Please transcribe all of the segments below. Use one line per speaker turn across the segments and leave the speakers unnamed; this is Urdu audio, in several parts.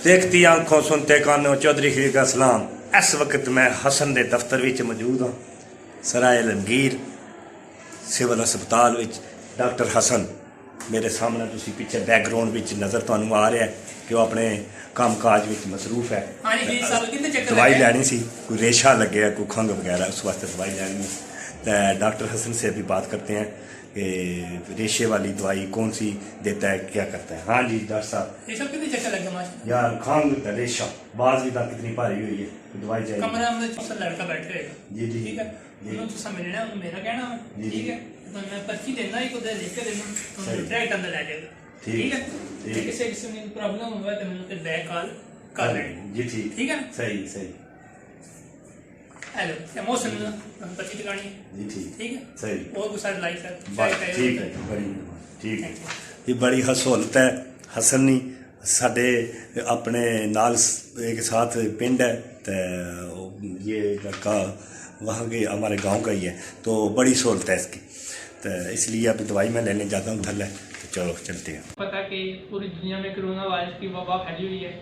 دیکھتی آنکھوں سنتے کانوں چودھری خیر کا سلام. اس وقت میں حسن دے دفتر وچ موجود ہوں سرائے عالمگیر سول ہسپتال وچ. ڈاکٹر حسن میرے سامنے تسی پیچھے بیک گراؤنڈ وچ نظر تانوں آ رہا ہے کہ وہ اپنے کام کاج وچ مصروف ہے. دوائی لینی سی, کوئی ریشہ لگے کوئی کھنگ وغیرہ, اس واسطے دوائی لینی. ڈاکٹر حسن سے بھی بات کرتے ہیں کہ ریشے والی دوائی کون سی دیتا ہے, کیا کرتا ہے. ہاں جی ڈاکٹر صاحب. یار کھانگ ریشہ بعض بھی کتنی بھاری ہوئی ہے, دوائی چاہیے.
کمرہ میں لڑکا بیٹھے ہوئے گا.
جی جی
ٹھیک ہے, انہوں تسا ملنا میرا کہنا. ٹھیک ہے, میں پرچی دینا ہی خود لکھ کے دینا, ڈائریکٹ اندر لے جائے گا. ٹھیک ہے, کسی قسم کی پرابلم ہوا تو مجھے بیک کال کر لیں.
جی ٹھیک,
ٹھیک ہے,
صحیح صحیح.
ہیلو موسم پرچی دکھانی ہے.
جی ٹھیک,
ٹھیک ہے,
صحیح.
اور کچھ سارے لائف ہے.
ٹھیک ہے, بڑی ٹھیک ہے. یہ بڑی سہولت ہے. حسن نہیں ساڈے اپنے نال ایک ساتھ پنڈ ہے, تو یہ لڑکا وہاں کے ہمارے گاؤں کا ہی ہے, تو بڑی سہولت ہے اس کی. تو اس لیے ابھی دوائی میں لینے جاتا ہوں گھر ہے, تو چلو چلتے ہیں.
پتہ کہ پوری دنیا میں کرونا وائرس کی وبا پھیلی ہوئی ہے.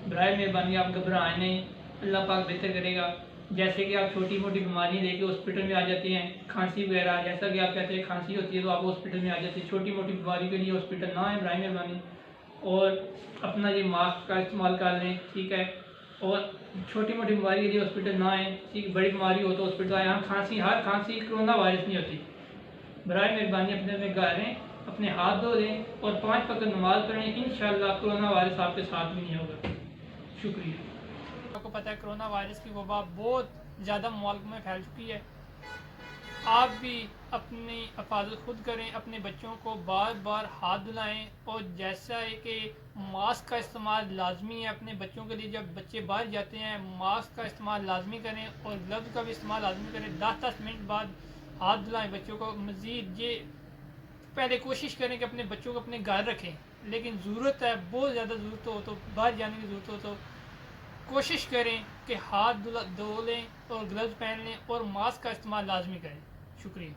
برائے مہربانی آپ گھبرائیں نہیں, اللہ پاک بہتر کرے گا. جیسے کہ آپ چھوٹی موٹی بیماری لے کے ہاسپٹل میں آ جاتے ہیں, کھانسی وغیرہ, جیسا کہ آپ کہتے ہیں کھانسی ہوتی ہے تو آپ ہاسپٹل میں آ جاتے ہیں. چھوٹی موٹی بیماری کے لیے ہاسپٹل نہ آئیں برائے مہربانی, اور اپنا یہ ماسک کا استعمال کر لیں. ٹھیک ہے, اور چھوٹی موٹی بیماری کے لیے ہاسپٹل نہ آئیں. ٹھیک, بڑی بیماری ہو تو ہاسپٹل آئیں. ہاں کھانسی, ہر کھانسی کرونا وائرس نہیں ہوتی. برائے مہربانی اپنے گھر رہیں, اپنے ہاتھ دھو لیں اور 5 وقت نماز پڑھیں. انشاءاللہ کرونا وائرس آپ کے ساتھ بھی نہیں ہوگا. شکریہ. آپ کو پتہ ہے کرونا وائرس کی وبا بہت زیادہ ممالک میں پھیل چکی ہے. آپ بھی اپنی حفاظت خود کریں, اپنے بچوں کو بار بار ہاتھ دھلائیں, اور جیسا ہے کہ ماسک کا استعمال لازمی ہے اپنے بچوں کے لیے. جب بچے باہر جاتے ہیں ماسک کا استعمال لازمی کریں, اور گلوز کا بھی استعمال لازمی کریں. 10-10 منٹ بعد ہاتھ دھلائیں بچوں کو. مزید یہ پہلے کوشش کریں کہ اپنے بچوں کو اپنے گھر رکھیں, لیکن ضرورت ہے, بہت زیادہ ضرورت ہو تو باہر جانے کی ضرورت ہو تو کوشش کریں کہ ہاتھ دھو لیں اور گلوز پہن لیں اور ماسک کا استعمال لازمی کریں. شکریہ.